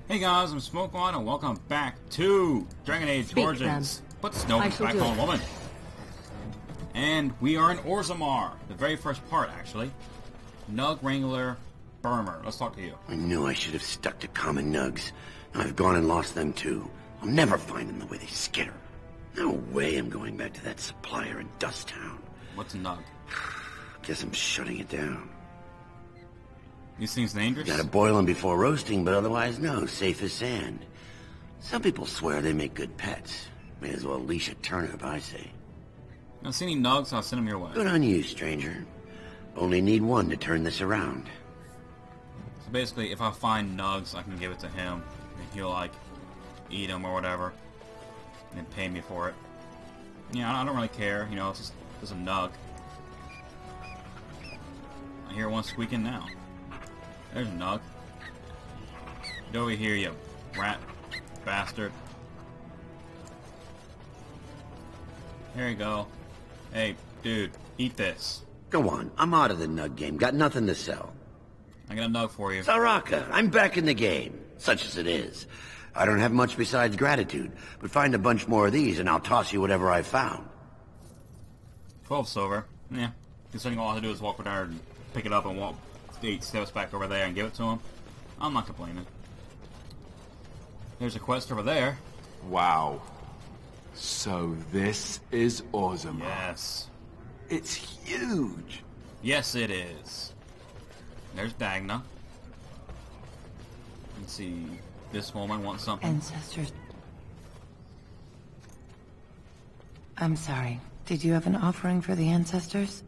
Hey guys, I'm Smokewad and welcome back to Dragon Age Origins. Put the snow back on, woman. And we are in Orzammar, the very first part, actually. Nug Wrangler Burmer. Let's talk to you. I knew I should have stuck to common nugs. I've gone and lost them too. I'll never find them the way they skitter. No way I'm going back to that supplier in Dust Town. What's a nug? Guess I'm shutting it down. These things dangerous? Gotta boil them before roasting, but otherwise no, safe as sand. Some people swear they make good pets. May as well leash a turnip, I say. If I see any nugs, I'll send them your way. Good on you, stranger. Only need one to turn this around. So basically, if I find nugs, I can give it to him, and he'll, like, eat them or whatever, and then pay me for it. Yeah, I don't really care, you know, it's just a nug. I hear one squeaking now. There's a nug. Get over here, you rat bastard. There you go. Hey, dude, eat this. Go on, I'm out of the nug game. Got nothing to sell. I got a nug for you. Saraka, I'm back in the game, such as it is. I don't have much besides gratitude, but find a bunch more of these and I'll toss you whatever I've found. 12 silver. Yeah. Considering all I have to do is walk over there and pick it up and walk 8 steps back over there and give it to him, I'm not complaining. There's a quest over there. Wow. So this is Orzammar. Yes. It's huge. Yes, it is. There's Dagna. Let's see. This woman wants something. Ancestors. I'm sorry. Did you have an offering for the ancestors?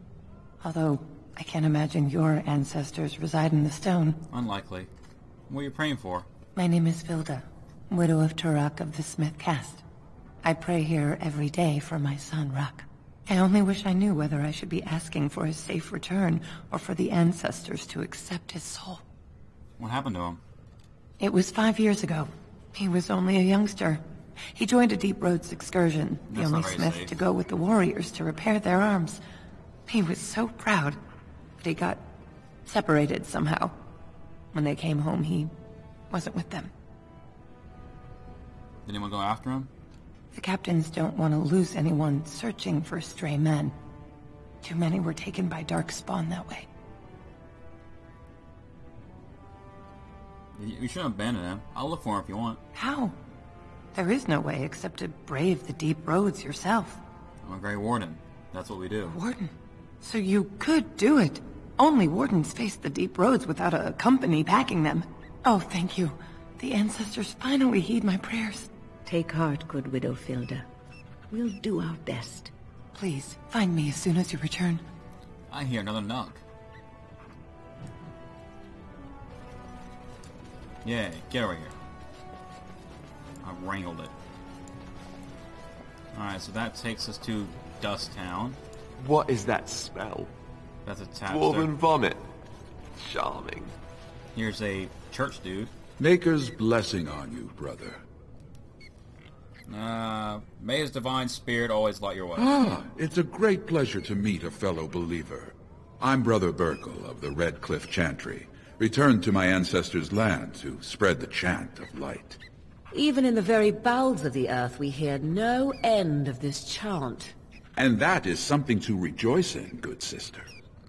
Although, I can't imagine your ancestors reside in the stone. Unlikely. What are you praying for? My name is Vilda, widow of Turok of the Smith caste. I pray here every day for my son, Rock. I only wish I knew whether I should be asking for his safe return or for the ancestors to accept his soul. What happened to him? It was 5 years ago. He was only a youngster. He joined a Deep Roads excursion, the only Smith to go with the warriors to repair their arms. He was so proud, but he got separated somehow. When they came home, he wasn't with them. Did anyone go after him? The captains don't want to lose anyone searching for stray men. Too many were taken by Darkspawn that way. You shouldn't abandon him. I'll look for him if you want. How? There is no way except to brave the deep roads yourself. I'm a Grey Warden. That's what we do. Warden? So you could do it. Only wardens face the deep roads without a company backing them. Oh, thank you. The ancestors finally heed my prayers. Take heart, good widow Filda. We'll do our best. Please, find me as soon as you return. I hear another nug. Yeah, get over here. I wrangled it. Alright, so that takes us to Dust Town. What is that smell? That's a tapster. Dwarven vomit. Charming. Here's a church dude. Maker's blessing on you, brother. May his divine spirit always light your way. Ah, it's a great pleasure to meet a fellow believer. I'm Brother Burkle of the Red Cliff Chantry, returned to my ancestors' land to spread the chant of light. Even in the very bowels of the earth, we hear no end of this chant. And that is something to rejoice in, good sister.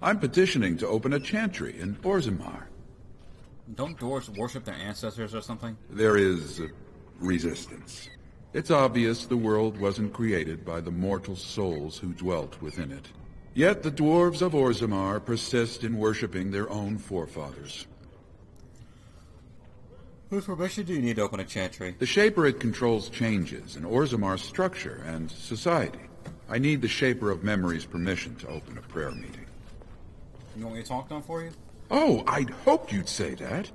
I'm petitioning to open a chantry in Orzammar. Don't dwarves worship their ancestors or something? There is resistance. It's obvious the world wasn't created by the mortal souls who dwelt within it. Yet the dwarves of Orzammar persist in worshipping their own forefathers. Whose permission do you need to open a chantry? The Shaper controls changes in Orzammar's structure and society. I need the Shaper of Memory's permission to open a prayer meeting. You want me to talk to him for you? Oh, I'd hoped you'd say that.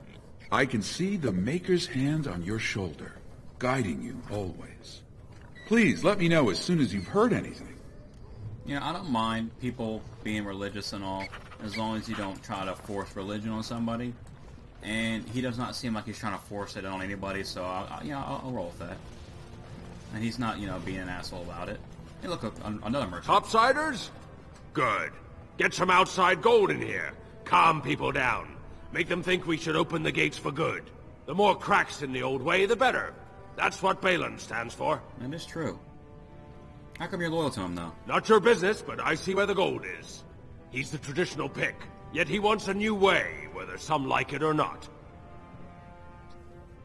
I can see the Maker's hand on your shoulder, guiding you always. Please, let me know as soon as you've heard anything. You know, I don't mind people being religious and all, as long as you don't try to force religion on somebody. And he does not seem like he's trying to force it on anybody, so I'll roll with that. And he's not, you know, being an asshole about it. Hey, look, another merchant. Topsiders? Good. Get some outside gold in here. Calm people down. Make them think we should open the gates for good. The more cracks in the old way, the better. That's what Balin stands for. That is true. How come you're loyal to him, though? Not your business, but I see where the gold is. He's the traditional pick, yet he wants a new way, whether some like it or not.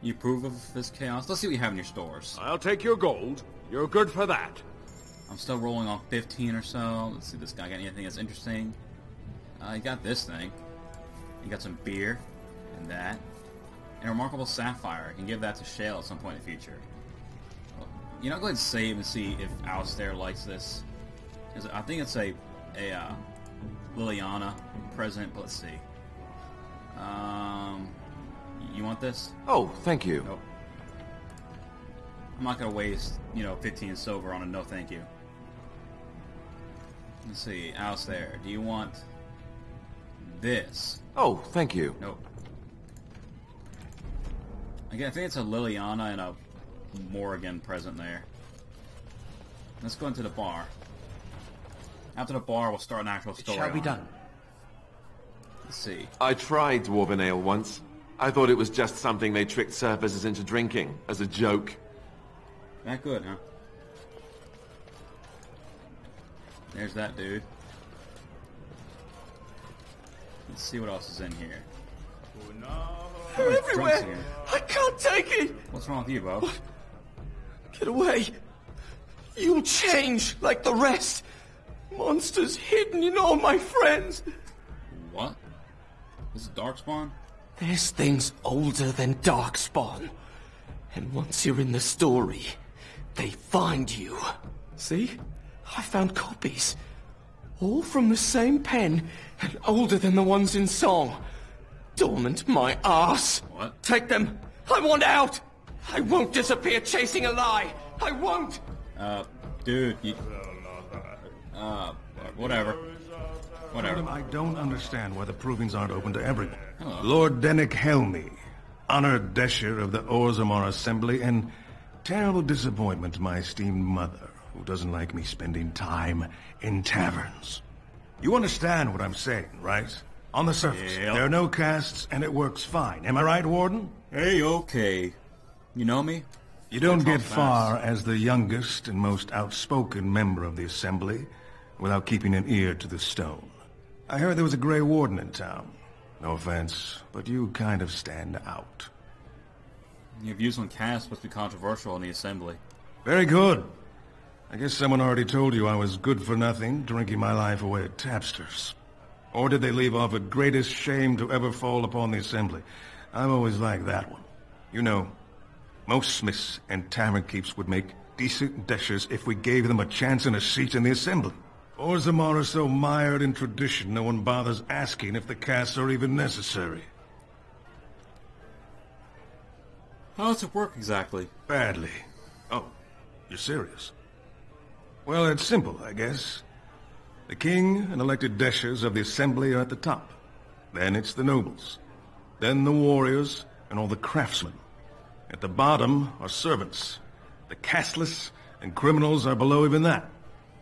You approve of this chaos? Let's see what you have in your stores. I'll take your gold. You're good for that. I'm still rolling on 15 or so. Let's see, this guy got anything that's interesting. He got this thing. He got some beer, and that. And a remarkable sapphire. I can give that to Shale at some point in the future. You know, go ahead and save and see if Alistair likes this. I think it's a Liliana present, but let's see. You want this? Oh, thank you. Nope. I'm not gonna waste, 15 silver on a no thank you. Let's see, Alistair, do you want this? Oh, thank you. Nope. Again, I think it's a Liliana and a Morrigan present there. Let's go into the bar. After the bar, we'll start an actual story. It shall be done. Let's see. I tried Dwarven Ale once. I thought it was just something they tricked surfers into drinking, as a joke. That good, huh? There's that dude. Let's see what else is in here. They're everywhere! I can't take it! What's wrong with you, Bo? Get away! You'll change like the rest! Monsters hidden in all my friends! What? This is Darkspawn? There's things older than Darkspawn. And once you're in the story, they find you. See? I found copies. All from the same pen, and older than the ones in song. Dormant my arse. What? Take them. I want out. I won't disappear chasing a lie. I won't. Dude, you... whatever. Whatever. I don't understand why the provings aren't open to everyone. Hello. Lord Dennick Helmy, honored Desher of the Orzammar Assembly, and terrible disappointment to my esteemed mother, who doesn't like me spending time in taverns. You understand what I'm saying, right? On the surface, Yep. there are no castes, and it works fine. Am I right, Warden? Hey, okay. You know me? You don't Talk get fast. far as the youngest and most outspoken member of the Assembly without keeping an ear to the stone. I heard there was a Grey Warden in town. No offense, but you kind of stand out. Your views on caste must be controversial in the Assembly. Very good. I guess someone already told you I was good for nothing, drinking my life away at tapsters. Or did they leave off at greatest shame to ever fall upon the Assembly? I've always liked that one. You know, most smiths and tavern keeps would make decent dishers if we gave them a chance and a seat in the Assembly. Orzammar are so mired in tradition, no one bothers asking if the castes are even necessary. How does it work exactly? Badly. Oh, you're serious? Well, it's simple, I guess. The king and elected deshers of the Assembly are at the top. Then it's the nobles. Then the warriors and all the craftsmen. At the bottom are servants. The casteless and criminals are below even that.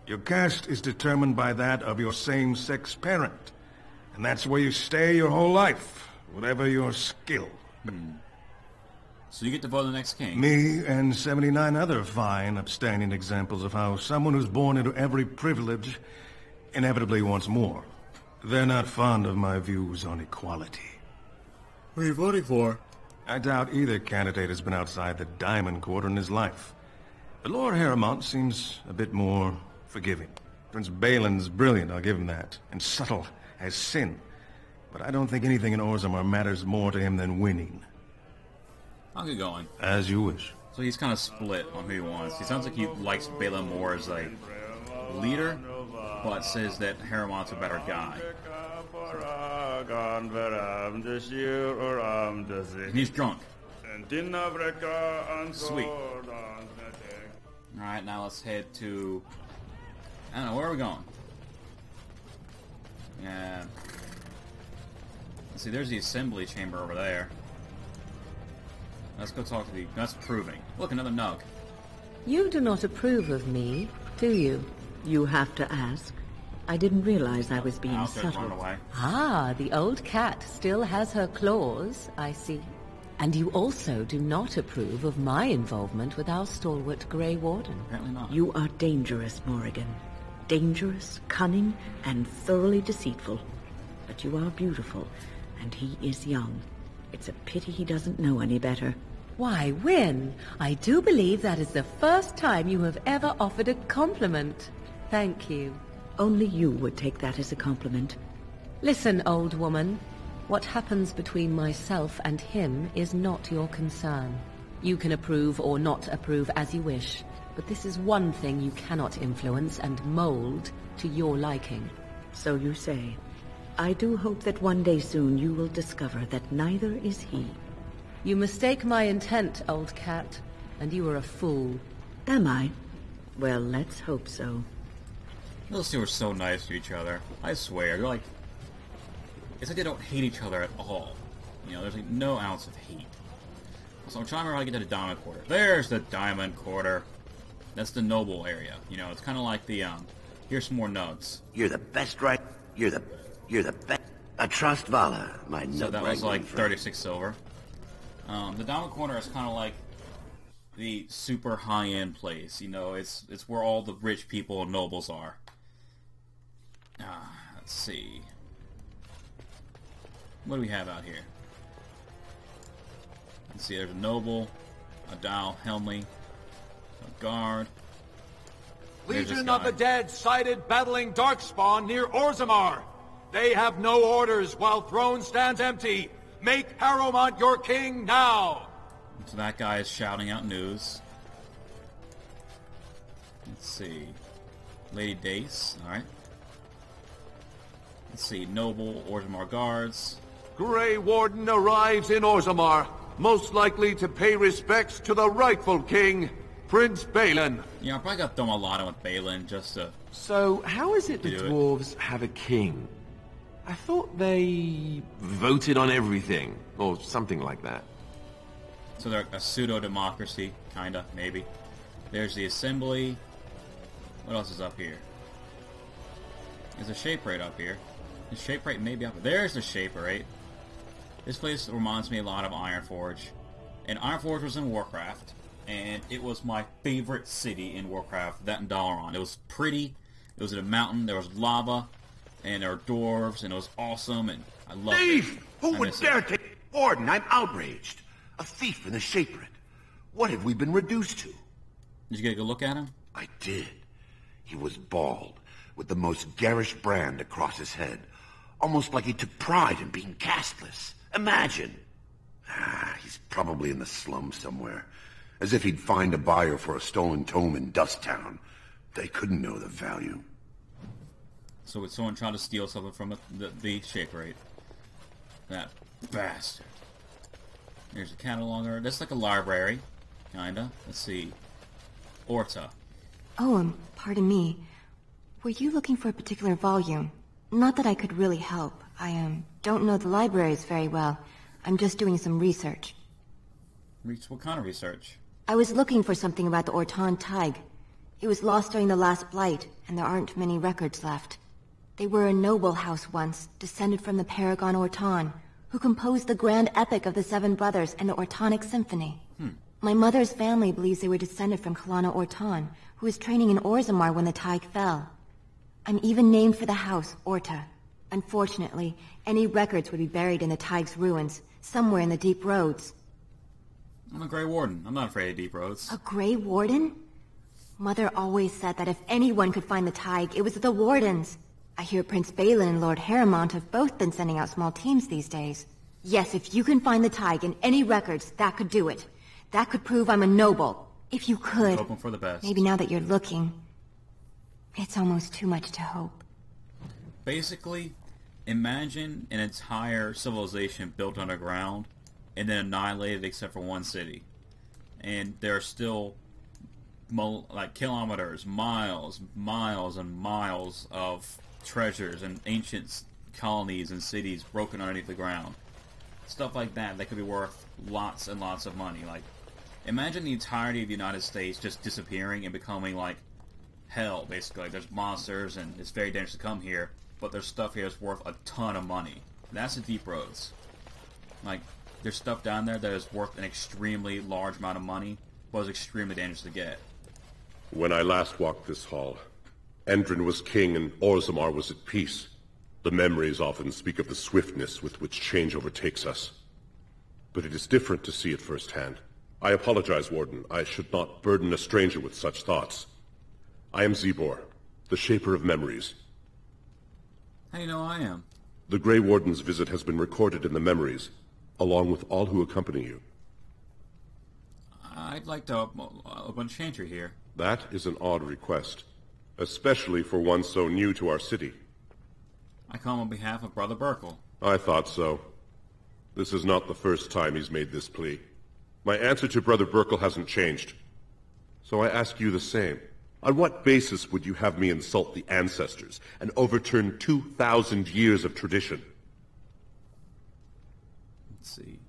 Your caste is determined by that of your same-sex parent. And that's where you stay your whole life, whatever your skill. So you get to vote the next king? Me and 79 other fine, upstanding examples of how someone who's born into every privilege inevitably wants more. They're not fond of my views on equality. What are you voting for? I doubt either candidate has been outside the Diamond Quarter in his life. But Lord Harrowmont seems a bit more forgiving. Prince Balin's brilliant, I'll give him that, and subtle as sin. But I don't think anything in Orzammar matters more to him than winning. I'll get going. As you wish. So he's kind of split on who he wants. He sounds like he likes Balin more as a leader, but says that Harrowmont's a better guy. And he's drunk. Sweet. Alright, now let's head to... I don't know, where are we going? Yeah. Let's see, there's the assembly chamber over there. Let's go talk to the... That's proving. Look, another nug. You do not approve of me, do you? You have to ask. I didn't realize I was being Alistair's subtle. run away. Ah, the old cat still has her claws, I see. And you also do not approve of my involvement with our stalwart Grey Warden. Apparently not. You are dangerous, Morrigan. Dangerous, cunning, and thoroughly deceitful. But you are beautiful, and he is young. It's a pity he doesn't know any better. Why, Wynne, I do believe that is the first time you have ever offered a compliment. Thank you. Only you would take that as a compliment. Listen, old woman. What happens between myself and him is not your concern. You can approve or not approve as you wish, but this is one thing you cannot influence and mold to your liking. So you say. I do hope that one day soon you will discover that neither is he. You mistake my intent, old cat, and you are a fool. Am I? Well, let's hope so. Those two are so nice to each other. I swear, they're like... It's like they don't hate each other at all. You know, there's like no ounce of hate. So I'm trying to remember how to get to the Diamond Quarter. There's the Diamond Quarter. That's the noble area. You know, it's kind of like the, here's some more nugs. You're the best, right? You're the best. A trust Vala, my nut. So that was like 36 silver. The Diamond Quarter is kind of like the super high-end place. You know, it's where all the rich people and nobles are. Let's see. What do we have out here? Let's see, there's a noble, a Dow Helmley, a guard. Legion of the Dead sighted battling Darkspawn near Orzammar. They have no orders while throne stands empty. Make Harrowmont your king now! So that guy is shouting out news. Let's see. Lady Dace, alright. Let's see, Noble, Orzammar Guards. Grey Warden arrives in Orzammar, most likely to pay respects to the rightful king, Prince Balin. Yeah, I probably got thrown a lot with Balin just to... So, how is it the dwarves have a king? I thought they voted on everything, or something like that. So they're a pseudo-democracy, kinda, maybe. There's the Assembly. What else is up here? There's a Shape Rate up here. The Shape Rate may be up here. There's the Shape Rate. This place reminds me a lot of Ironforge. And Ironforge was in Warcraft. And it was my favorite city in Warcraft, that and Dalaran. It was pretty. It was in a mountain. There was lava. And there were dwarves. And it was awesome. And I loved it. Thief! Who would dare take Warden? I'm outraged. A thief in the Shape Rate. What have we been reduced to? Did you get a good look at him? I did. He was bald, with the most garish brand across his head. Almost like he took pride in being castless. Imagine. He's probably in the slums somewhere. As if he'd find a buyer for a stolen tome in Dusttown. They couldn't know the value. So would someone try to steal something from the Shape Rate? That bastard. Here's a cataloger. That's like a library. Kinda. Let's see. Orta. Oh, pardon me. Were you looking for a particular volume? Not that I could really help. I, don't know the libraries very well. I'm just doing some research. What kind of research? I was looking for something about the Orton Tig. It was lost during the last Blight, and there aren't many records left. They were a noble house once, descended from the Paragon Orton, who composed the grand epic of the Seven Brothers and the Ortonic Symphony. My mother's family believes they were descended from Kalana Orton, who was training in Orzammar when the Tig fell. I'm even named for the house, Orta. Unfortunately, any records would be buried in the Tig's ruins, somewhere in the Deep Roads. I'm a Grey Warden. I'm not afraid of Deep Roads. A Grey Warden? Mother always said that if anyone could find the Tig, it was the Wardens. I hear Prince Balin and Lord Harrowmont have both been sending out small teams these days. Yes, if you can find the Tig in any records, that could do it. That could prove I'm a noble. If you could. Hoping for the best. Maybe now that you're looking. It's almost too much to hope. Basically, imagine an entire civilization built underground and then annihilated except for one city. And there are still like kilometers, miles and miles of treasures and ancient colonies and cities broken underneath the ground. Stuff like that could be worth lots and lots of money. Like, imagine the entirety of the United States just disappearing and becoming like hell, basically. Like, there's monsters and it's very dangerous to come here, but there's stuff here that's worth a ton of money. That's the Deep Roads. Like, there's stuff down there that is worth an extremely large amount of money, but is extremely dangerous to get. When I last walked this hall, Endrin was king and Orzammar was at peace. The memories often speak of the swiftness with which change overtakes us. But it is different to see it firsthand. I apologize, Warden. I should not burden a stranger with such thoughts. I am Zebor, the Shaper of Memories. How do you know I am? The Grey Warden's visit has been recorded in the memories, along with all who accompany you. I'd like to open a chantry here. That is an odd request, especially for one so new to our city. I come on behalf of Brother Burkle. I thought so. This is not the first time he's made this plea. My answer to Brother Burkle hasn't changed. So I ask you the same. On what basis would you have me insult the ancestors and overturn 2,000 years of tradition? Let's see.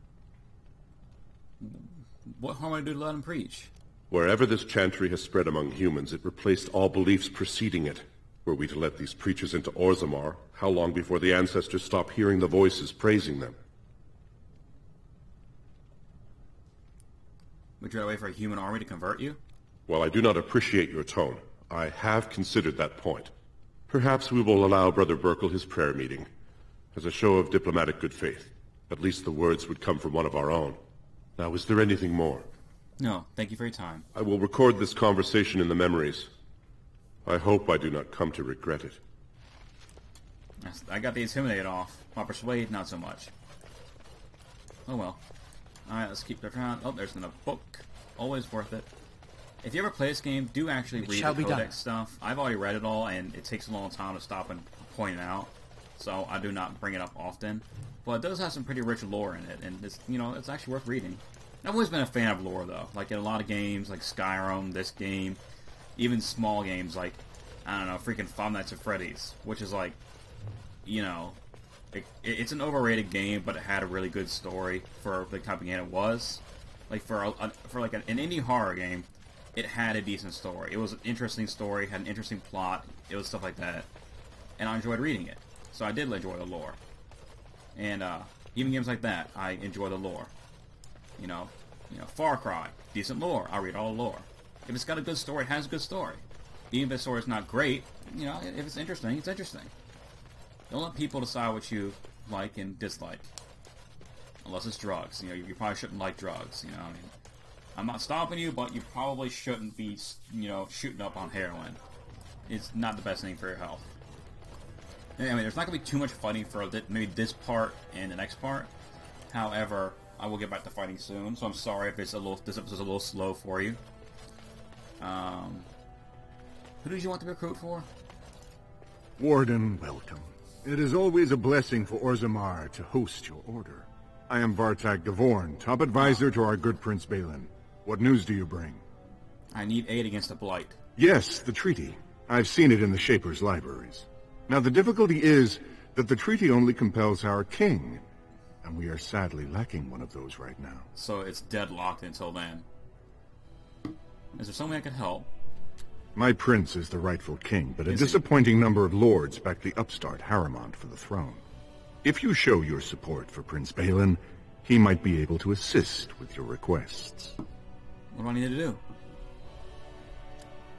What harm would I do to let him preach? Wherever this chantry has spread among humans, it replaced all beliefs preceding it. Were we to let these preachers into Orzammar, how long before the ancestors stop hearing the voices praising them? Would you rather wait for a human army to convert you? While I do not appreciate your tone, I have considered that point. Perhaps we will allow Brother Burkle his prayer meeting. As a show of diplomatic good faith. At least the words would come from one of our own. Now, is there anything more? No, thank you for your time. I will record this conversation in the memories. I hope I do not come to regret it. I got the Intimidate off. My Persuade, not so much. Oh well. Alright, let's keep looking around. Oh, there's another book. Always worth it. If you ever play this game, do actually read the Codex stuff. I've already read it all, and it takes a long time to stop and point it out. So I do not bring it up often. But it does have some pretty rich lore in it, and it's, you know, it's actually worth reading. I've always been a fan of lore, though. Like, in a lot of games, like Skyrim, this game, even small games like, I don't know, freaking Five Nights at Freddy's, which is like, you know, it's an overrated game, but it had a really good story for the type of game it was. Like, for like an indie horror game, it had a decent story. It was an interesting story, had an interesting plot, it was stuff like that. And I enjoyed reading it. So I did enjoy the lore. And even games like that, I enjoy the lore. You know, Far Cry, decent lore. I read all the lore. If it's got a good story, it has a good story. Even if the story's not great, you know, if it's interesting, it's interesting. Don't let people decide what you like and dislike. Unless it's drugs. You know, you probably shouldn't like drugs, you know, I mean. I'm not stopping you, but you probably shouldn't be, you know, shooting up on heroin. It's not the best thing for your health. I mean, there's not going to be too much fighting for maybe this part and the next part. However, I will get back to fighting soon, so I'm sorry if it's this episode's a little slow for you. Who did you want to recruit for? Warden, welcome. It is always a blessing for Orzammar to host your order. I am Vartag Gavorn, top advisor to our good Prince Balin. What news do you bring? I need aid against the Blight. Yes, the treaty. I've seen it in the Shaper's libraries. Now, the difficulty is that the treaty only compels our king, and we are sadly lacking one of those right now. So it's deadlocked until then. Is there some way I could help? My prince is the rightful king, but a disappointing number of lords back the upstart Harrimont for the throne. If you show your support for Prince Balin, he might be able to assist with your requests. What do I need to do?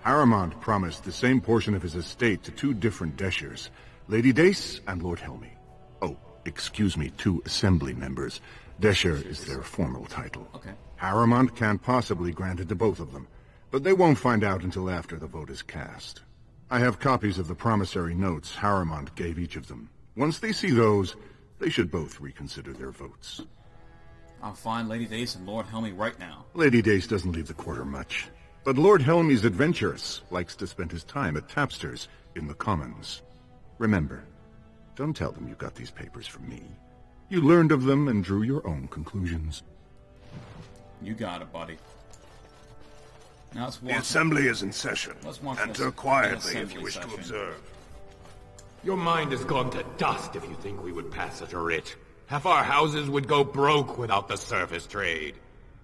Harrimont promised the same portion of his estate to two different Deshers, Lady Dace and Lord Helmy. Oh, excuse me, two assembly members. Desher is their formal title. Okay. Harrimont can't possibly grant it to both of them, but they won't find out until after the vote is cast. I have copies of the promissory notes Harrimont gave each of them. Once they see those, they should both reconsider their votes. I'll find Lady Dace and Lord Helmy right now. Lady Dace doesn't leave the quarter much. But Lord Helmy's adventurous, likes to spend his time at tapsters in the Commons. Remember, don't tell them you got these papers from me. You learned of them and drew your own conclusions. You got it, buddy. Now let's walk. The assembly is in session. Enter quietly if you wish to observe. Your mind has gone to dust if you think we would pass such a writ. Half our houses would go broke without the surface trade.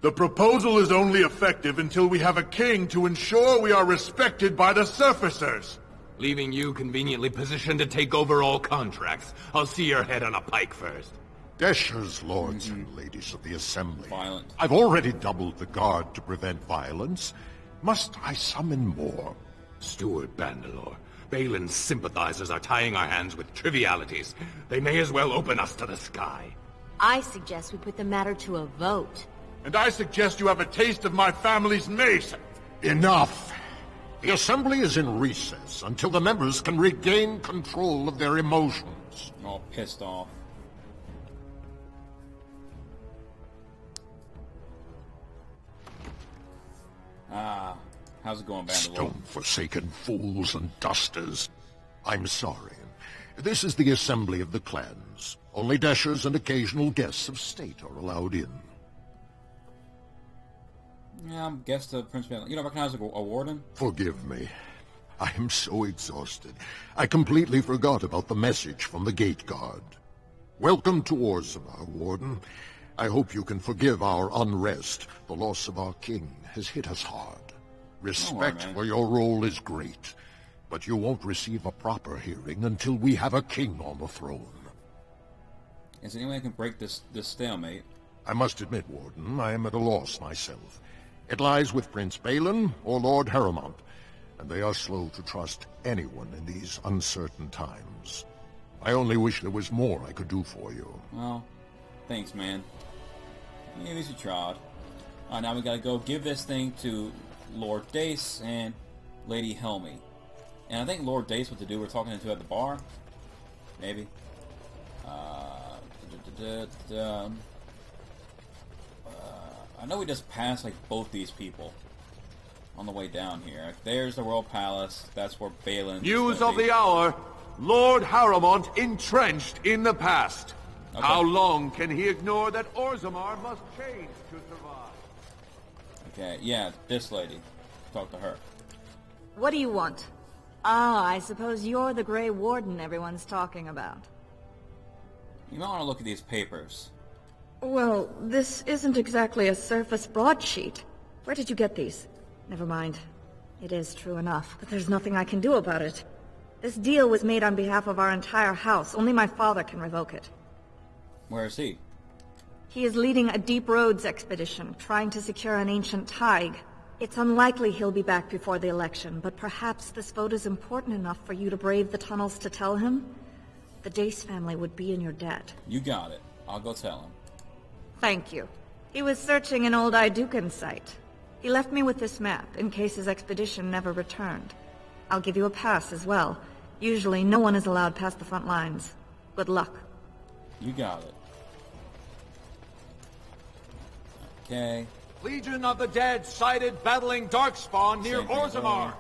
The proposal is only effective until we have a king to ensure we are respected by the surfacers. Leaving you conveniently positioned to take over all contracts. I'll see your head on a pike first. Deshers, lords and ladies of the Assembly. Violent. I've already doubled the guard to prevent violence. Must I summon more? Steward Bandalore, Balin's sympathizers are tying our hands with trivialities. They may as well open us to the sky. I suggest we put the matter to a vote. And I suggest you have a taste of my family's mace. Enough. The Assembly is in recess until the members can regain control of their emotions. All pissed off. How's it going, Bandalore? Stone-forsaken fools and dusters. I'm sorry. This is the Assembly of the Clans. Only Deshers and occasional guests of state are allowed in. Yeah, I'm guest of Prince Balin. You don't recognize a warden? Forgive me. I am so exhausted. I completely forgot about the message from the gate guard. Welcome to Orzammar, Warden. I hope you can forgive our unrest. The loss of our king has hit us hard. Respect for your role is great, but you won't receive a proper hearing until we have a king on the throne. Is there any way I can break this stalemate? I must admit, Warden, I am at a loss myself. It lies with Prince Balin or Lord Harrowmont, and they are slow to trust anyone in these uncertain times. I only wish there was more I could do for you. Well, thanks, man. Yeah, at least you tried. Alright, now we gotta go give this thing to Lord Dace and Lady Helmy. And I think Lord Dace, what to do, we're talking to at the bar. Maybe. I know we just passed, like, both these people on the way down here. Like, there's the Royal Palace. That's where Balin... News of the hour. Lord Harrowmont entrenched in the past. Okay. How long can he ignore that Orzammar must change to survive? Okay, yeah, this lady. Talk to her. What do you want? Ah, I suppose you're the Grey Warden everyone's talking about. You might want to look at these papers. Well, this isn't exactly a surface broadsheet. Where did you get these? Never mind. It is true enough, but there's nothing I can do about it. This deal was made on behalf of our entire house. Only my father can revoke it. Where is he? He is leading a Deep Roads expedition, trying to secure an ancient Tig. It's unlikely he'll be back before the election, but perhaps this vote is important enough for you to brave the tunnels to tell him? The Dace family would be in your debt. You got it. I'll go tell him. Thank you. He was searching an old Idukan site. He left me with this map, in case his expedition never returned. I'll give you a pass as well. Usually no one is allowed past the front lines. Good luck. You got it. Okay. Legion of the Dead sighted battling Darkspawn near Orzammar.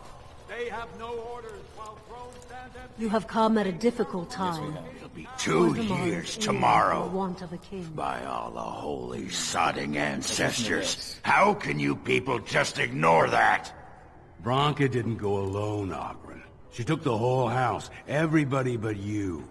They have no orders while thrones stand empty. You have come at a difficult time. It'll be 2 years tomorrow. Want of a king. By all the holy sodding ancestors. How can you people just ignore that? Branka didn't go alone, Oghren. She took the whole house, everybody but you.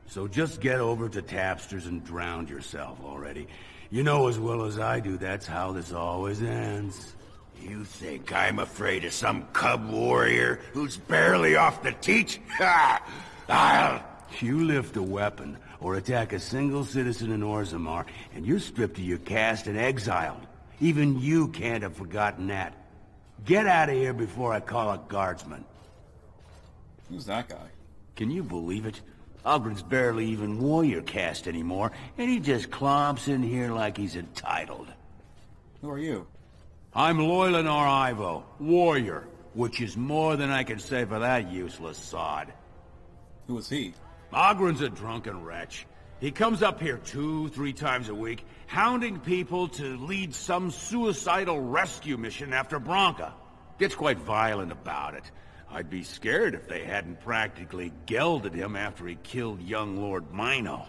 So just get over to Tapster's and drown yourself already. You know as well as I do that's how this always ends. You think I'm afraid of some cub warrior who's barely off the teat? Ha! You lift a weapon or attack a single citizen in Orzammar, and you're stripped of your caste and exiled. Even you can't have forgotten that. Get out of here before I call a guardsman. Who's that guy? Can you believe it? Ogren's barely even warrior caste anymore, and he just clomps in here like he's entitled. Who are you? I'm Loylanar Ivo, warrior, which is more than I can say for that useless sod. Who is he? Ogren's a drunken wretch. He comes up here 2-3 times a week, hounding people to lead some suicidal rescue mission after Branka. Gets quite violent about it. I'd be scared if they hadn't practically gelded him after he killed young Lord Mino.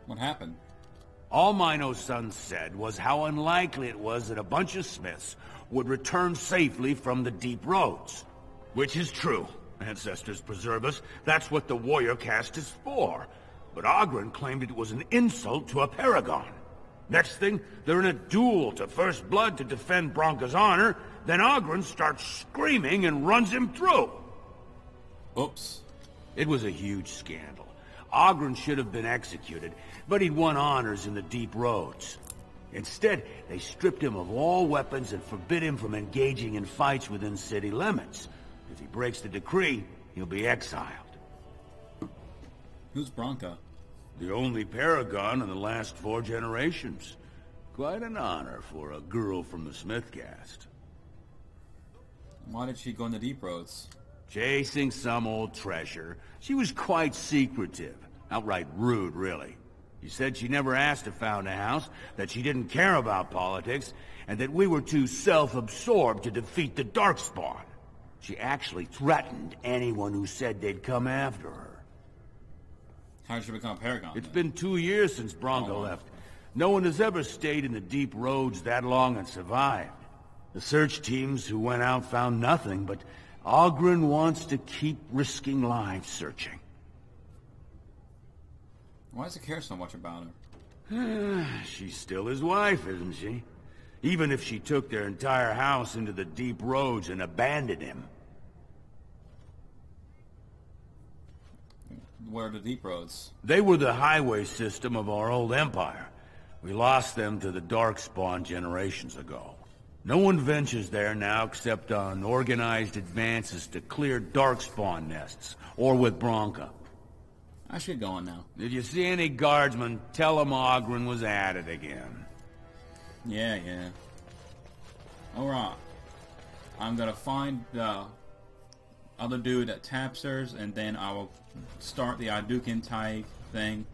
What happened? All Mino's son said was how unlikely it was that a bunch of smiths would return safely from the Deep Roads. Which is true. Ancestors preserve us. That's what the warrior caste is for. But Oghren claimed it was an insult to a paragon. Next thing, they're in a duel to first blood to defend Branka's honor. Then Oghren starts screaming and runs him through. Oops. It was a huge scandal. Oghren should have been executed, but he'd won honors in the Deep Roads. Instead, they stripped him of all weapons and forbid him from engaging in fights within city limits. If he breaks the decree, he'll be exiled. Who's Branka? The only paragon in the last 4 generations. Quite an honor for a girl from the Smith caste. Why did she go in the Deep Roads? Chasing some old treasure. She was quite secretive. Outright rude, really. She said she never asked to found a house, that she didn't care about politics, and that we were too self-absorbed to defeat the Darkspawn. She actually threatened anyone who said they'd come after her. How did she become a paragon? It's been 2 years since Branka left. No one has ever stayed in the Deep Roads that long and survived. The search teams who went out found nothing, but Oghren wants to keep risking lives searching. Why does he care so much about her? She's still his wife, isn't she? Even if she took their entire house into the Deep Roads and abandoned him. Where are the Deep Roads? They were the highway system of our old empire. We lost them to the Darkspawn generations ago. No one ventures there now except on organized advances to clear Darkspawn nests, or with Branka. I should go on now. Did you see any guardsmen? Tell them Oghren was at it again. Yeah. Alright. I'm gonna find the other dude at Tapsters, and then I will start the Hadouken Taig thing.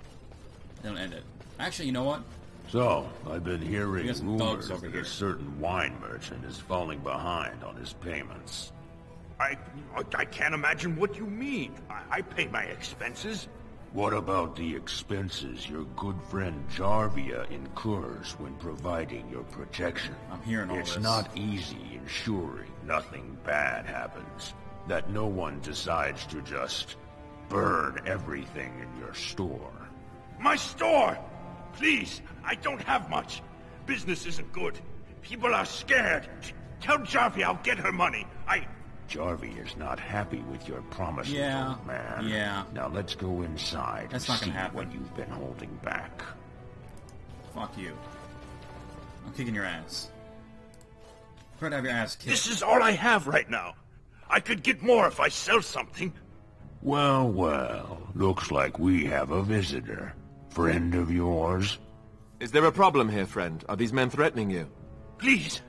Then end it. Actually, you know what? So, I've been hearing rumors over that here. a certain wine merchant is falling behind on his payments. I can't imagine what you mean. I pay my expenses. What about the expenses your good friend Jarvia incurs when providing your protection? I'm hearing all It's this. not easy ensuring nothing bad happens. That no one decides to just burn everything in your store. My store! Please, I don't have much. Business isn't good. People are scared. Tell Jarvia I'll get her money. Jarvia is not happy with your promises, Yeah, old man. yeah. Now let's go inside That's and not gonna see happen. what you've been holding back. Fuck you. I'm kicking your ass. Try to have your ass kicked. This is all I have right now. I could get more if I sell something. Well, looks like we have a visitor. Friend of yours? Is there a problem here, friend? Are these men threatening you? Please,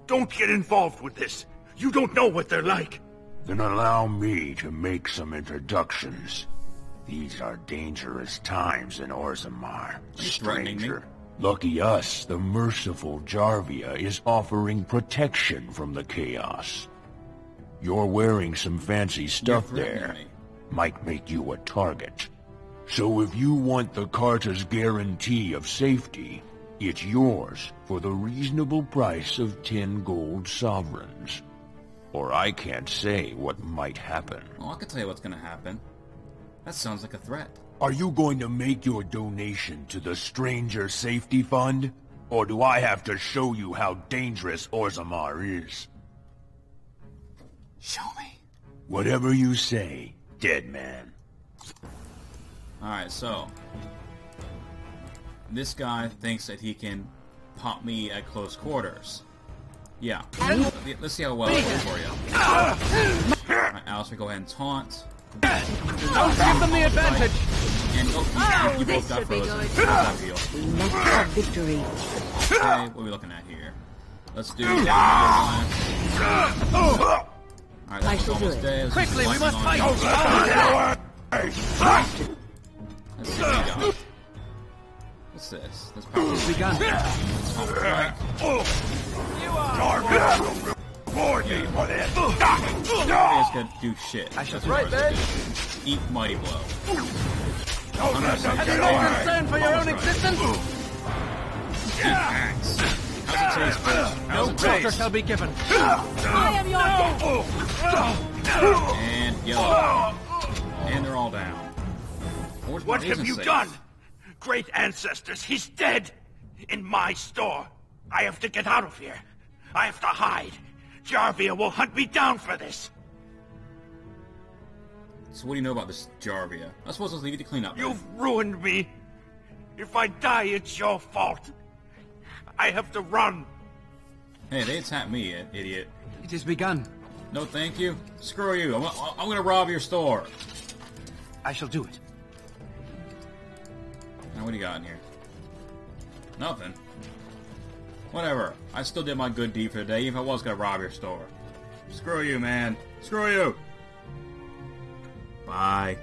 don't get involved with this. You don't know what they're like. Then allow me to make some introductions. These are dangerous times in Orzammar. threatening me? Stranger. Lucky us, the merciful Jarvia is offering protection from the chaos. You're wearing some fancy stuff there. Might make you a target. So if you want the Carta's guarantee of safety, it's yours for the reasonable price of 10 gold sovereigns. Or I can't say what might happen. Well, I can tell you what's gonna happen. That sounds like a threat. Are you going to make your donation to the Stranger Safety Fund? Or do I have to show you how dangerous Orzammar is? Show me. Whatever you say, dead man. Alright, so this guy thinks that he can pop me at close quarters. Yeah. Let's see how well it goes for you. Alright, Alistair, go ahead and taunt. Don't give them the advantage! And you both got frozen. How does that feel? We must have victory. Okay, what are we looking at here? Let's do Alright, that's almost dead. Quickly, we must fight! Let's see what we got. What's this? That's probably begun. Jarvia's gonna do shit. That's right, Ben. Eat Mighty Blow. Have you no concern for your own existence? Axe. How's it taste, bitch? No quarter shall be given. I am your death! And yellow. And they're all down. What have you done? Great ancestors, he's dead! In my store. I have to get out of here. I have to hide. Jarvia will hunt me down for this. So what do you know about this Jarvia? I suppose I'll leave you to clean up. You've ruined me. If I die, it's your fault. I have to run. Hey, they attacked me, idiot. It has begun. No, thank you. Screw you. I'm gonna rob your store. I shall do it. Now, what do you got in here? Nothing. Whatever. I still did my good deed for the day, even if I was gonna rob your store. Screw you, man. Screw you. Bye.